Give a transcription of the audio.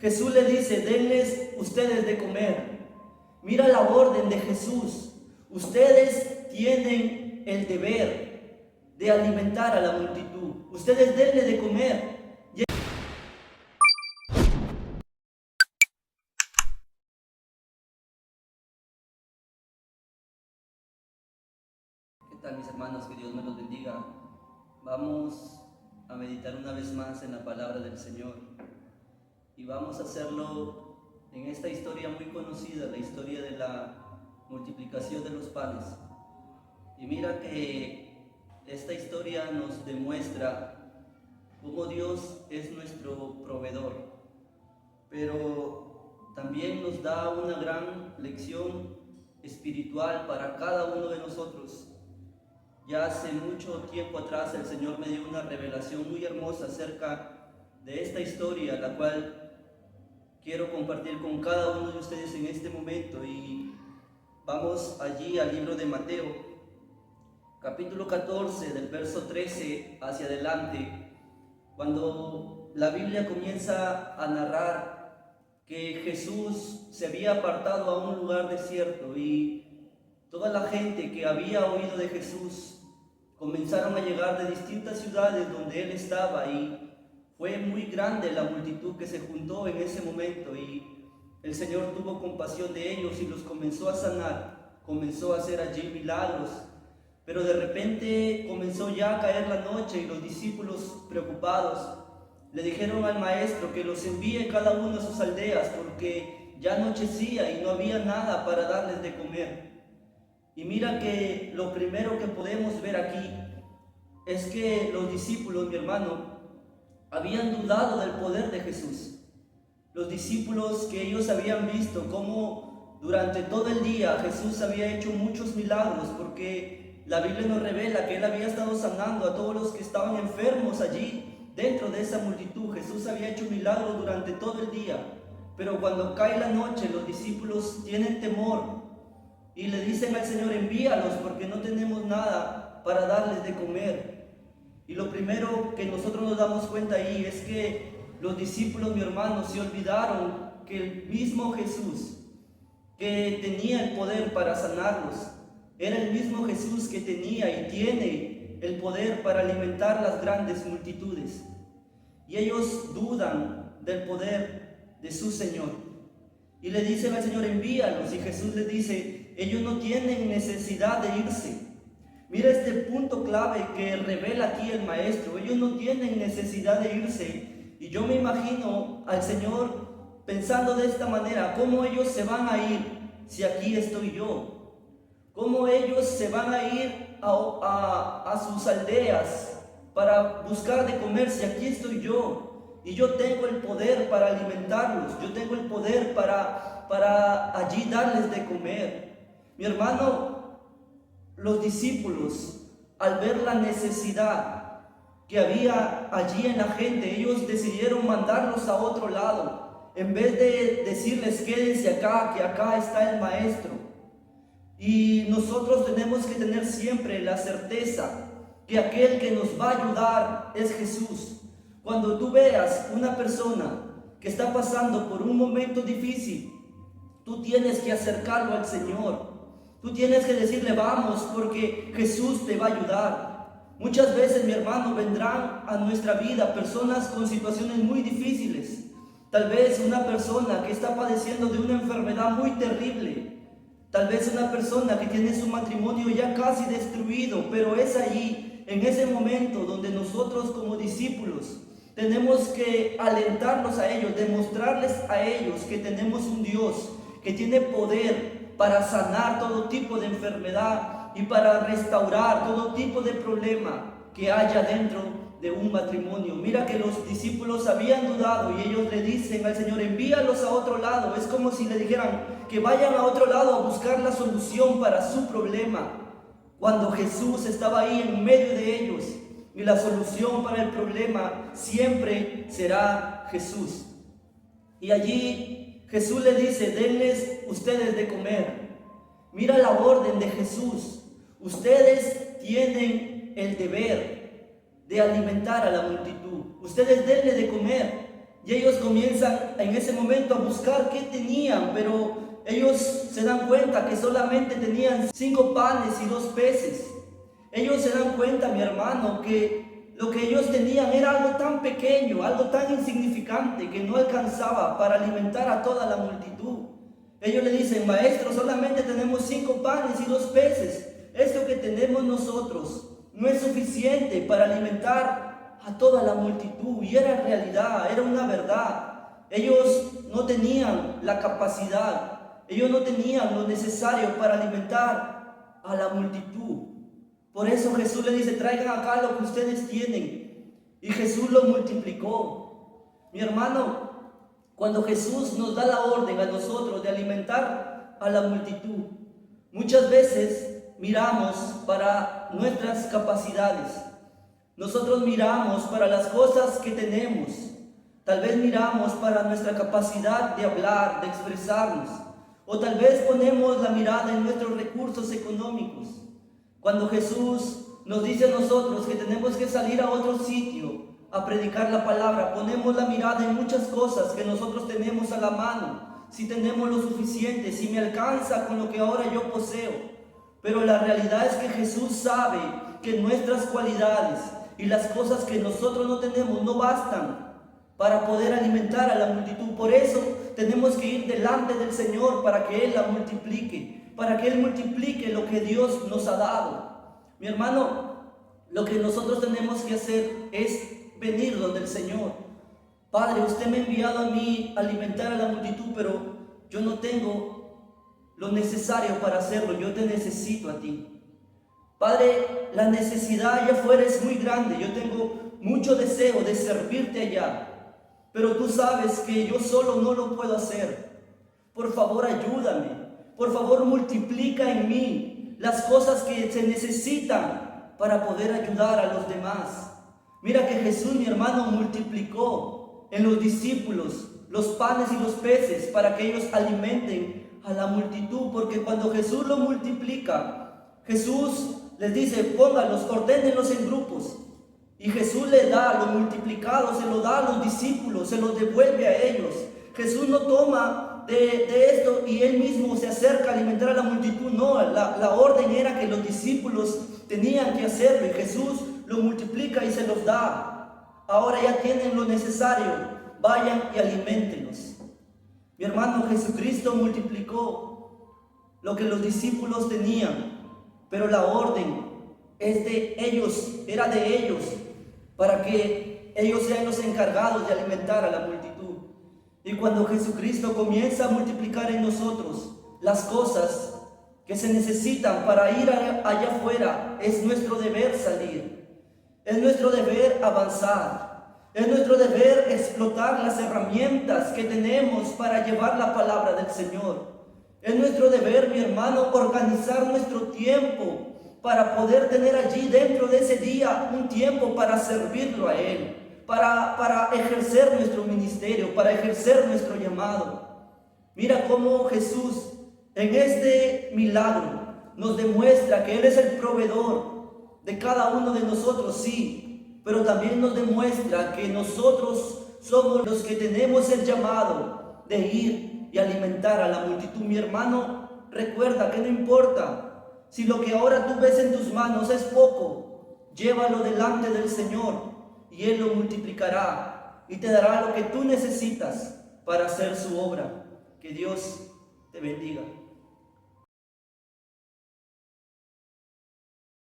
Jesús le dice, denles ustedes de comer. Mira la orden de Jesús. Ustedes tienen el deber de alimentar a la multitud. Ustedes denle de comer. ¿Qué tal, mis hermanos? Que Dios me los bendiga. Vamos a meditar una vez más en la palabra del Señor. Y vamos a hacerlo en esta historia muy conocida, la historia de la multiplicación de los panes. Y mira que esta historia nos demuestra cómo Dios es nuestro proveedor, pero también nos da una gran lección espiritual para cada uno de nosotros. Ya hace mucho tiempo atrás el Señor me dio una revelación muy hermosa acerca de esta historia, la cual quiero compartir con cada uno de ustedes en este momento. Y vamos allí al libro de Mateo, capítulo 14, del verso 13 hacia adelante, cuando la Biblia comienza a narrar que Jesús se había apartado a un lugar desierto y toda la gente que había oído de Jesús comenzaron a llegar de distintas ciudades donde Él estaba, y fue muy grande la multitud que se juntó en ese momento, y el Señor tuvo compasión de ellos y los comenzó a sanar, comenzó a hacer allí milagros. Pero de repente comenzó ya a caer la noche y los discípulos, preocupados, le dijeron al maestro que los envíe cada uno a sus aldeas porque ya anochecía y no había nada para darles de comer. Y mira que lo primero que podemos ver aquí es que los discípulos, mi hermano, habían dudado del poder de Jesús. Los discípulos, que ellos habían visto cómo durante todo el día Jesús había hecho muchos milagros, porque la Biblia nos revela que Él había estado sanando a todos los que estaban enfermos allí dentro de esa multitud. Jesús había hecho milagros durante todo el día, pero cuando cae la noche los discípulos tienen temor y le dicen al Señor, envíalos porque no tenemos nada para darles de comer. Y lo primero que nosotros nos damos cuenta ahí es que los discípulos, mi hermano, se olvidaron que el mismo Jesús que tenía el poder para sanarlos, era el mismo Jesús que tenía y tiene el poder para alimentar las grandes multitudes. Y ellos dudan del poder de su Señor. Y le dicen al Señor, envíalos. Y Jesús les dice, ellos no tienen necesidad de irse. Mira este punto clave que revela aquí el maestro. Ellos no tienen necesidad de irse. Y yo me imagino al Señor pensando de esta manera, ¿cómo ellos se van a ir si aquí estoy yo? ¿Cómo ellos se van a ir a sus aldeas para buscar de comer si aquí estoy yo? Y yo tengo el poder para alimentarlos, yo tengo el poder para allí darles de comer. Mi hermano, los discípulos, al ver la necesidad que había allí en la gente, ellos decidieron mandarlos a otro lado, en vez de decirles quédense acá, que acá está el maestro. Y nosotros tenemos que tener siempre la certeza que aquel que nos va a ayudar es Jesús. Cuando tú veas una persona que está pasando por un momento difícil, tú tienes que acercarlo al Señor. Tú tienes que decirle, vamos, porque Jesús te va a ayudar. Muchas veces, mi hermano, vendrán a nuestra vida personas con situaciones muy difíciles. Tal vez una persona que está padeciendo de una enfermedad muy terrible. Tal vez una persona que tiene su matrimonio ya casi destruido, pero es allí, en ese momento, donde nosotros como discípulos tenemos que alentarlos a ellos, demostrarles a ellos que tenemos un Dios que tiene poder para sanar todo tipo de enfermedad y para restaurar todo tipo de problema que haya dentro de un matrimonio. Mira que los discípulos habían dudado y ellos le dicen al Señor, envíalos a otro lado. Es como si le dijeran que vayan a otro lado a buscar la solución para su problema, cuando Jesús estaba ahí en medio de ellos. Y la solución para el problema siempre será Jesús. Y allí Jesús le dice, denles ustedes de comer. Mira la orden de Jesús. Ustedes tienen el deber de alimentar a la multitud. Ustedes denle de comer. Y ellos comienzan en ese momento a buscar qué tenían, pero ellos se dan cuenta que solamente tenían 5 panes y 2 peces. Ellos se dan cuenta, mi hermano, que lo que ellos tenían era algo tan pequeño, algo tan insignificante que no alcanzaba para alimentar a toda la multitud. Ellos le dicen: maestro, solamente tenemos 5 panes y 2 peces. Esto que tenemos nosotros no es suficiente para alimentar a toda la multitud. Y era realidad, era una verdad. Ellos no tenían la capacidad, ellos no tenían lo necesario para alimentar a la multitud. Por eso Jesús le dice: traigan acá lo que ustedes tienen. Y Jesús lo multiplicó. Mi hermano, cuando Jesús nos da la orden a nosotros de alimentar a la multitud, muchas veces miramos para nuestras capacidades. Nosotros miramos para las cosas que tenemos. Tal vez miramos para nuestra capacidad de hablar, de expresarnos. O tal vez ponemos la mirada en nuestros recursos económicos. Cuando Jesús nos dice a nosotros que tenemos que salir a otro sitio a predicar la palabra, ponemos la mirada en muchas cosas que nosotros tenemos a la mano. Si tenemos lo suficiente, si me alcanza con lo que ahora yo poseo. Pero la realidad es que Jesús sabe que nuestras cualidades y las cosas que nosotros no tenemos no bastan para poder alimentar a la multitud. Por eso tenemos que ir delante del Señor para que Él la multiplique, para que Él multiplique lo que Dios nos ha dado. Mi hermano, lo que nosotros tenemos que hacer es venir donde el Señor. Padre, usted me ha enviado a mí a alimentar a la multitud, pero yo no tengo lo necesario para hacerlo. Yo te necesito a ti. Padre, la necesidad allá afuera es muy grande. Yo tengo mucho deseo de servirte allá, pero tú sabes que yo solo no lo puedo hacer. Por favor, ayúdame. Por favor, multiplica en mí las cosas que se necesitan para poder ayudar a los demás. Mira que Jesús, mi hermano, multiplicó en los discípulos los panes y los peces para que ellos alimenten a la multitud. Porque cuando Jesús lo multiplica, Jesús les dice: pónganlos, ordénenlos en grupos. Y Jesús le da lo multiplicado, se lo da a los discípulos, se lo devuelve a ellos. Jesús no toma de esto y Él mismo se acerca a alimentar a la multitud. No, la orden era que los discípulos tenían que hacerlo, y Jesús lo multiplica y se los da. Ahora ya tienen lo necesario, vayan y aliméntenlos. Mi hermano, Jesucristo multiplicó lo que los discípulos tenían, pero la orden es de ellos, era de ellos, para que ellos sean los encargados de alimentar a la multitud. Y cuando Jesucristo comienza a multiplicar en nosotros las cosas que se necesitan para ir allá afuera, es nuestro deber salir, es nuestro deber avanzar, es nuestro deber explotar las herramientas que tenemos para llevar la palabra del Señor. Es nuestro deber, mi hermano, organizar nuestro tiempo para poder tener allí dentro de ese día un tiempo para servirlo a Él, para ejercer nuestro ministerio, para ejercer nuestro llamado. Mira cómo Jesús en este milagro nos demuestra que Él es el proveedor de cada uno de nosotros, sí, pero también nos demuestra que nosotros somos los que tenemos el llamado de ir y alimentar a la multitud. Mi hermano, recuerda que no importa si lo que ahora tú ves en tus manos es poco, llévalo delante del Señor y Él lo multiplicará y te dará lo que tú necesitas para hacer su obra. Que Dios te bendiga.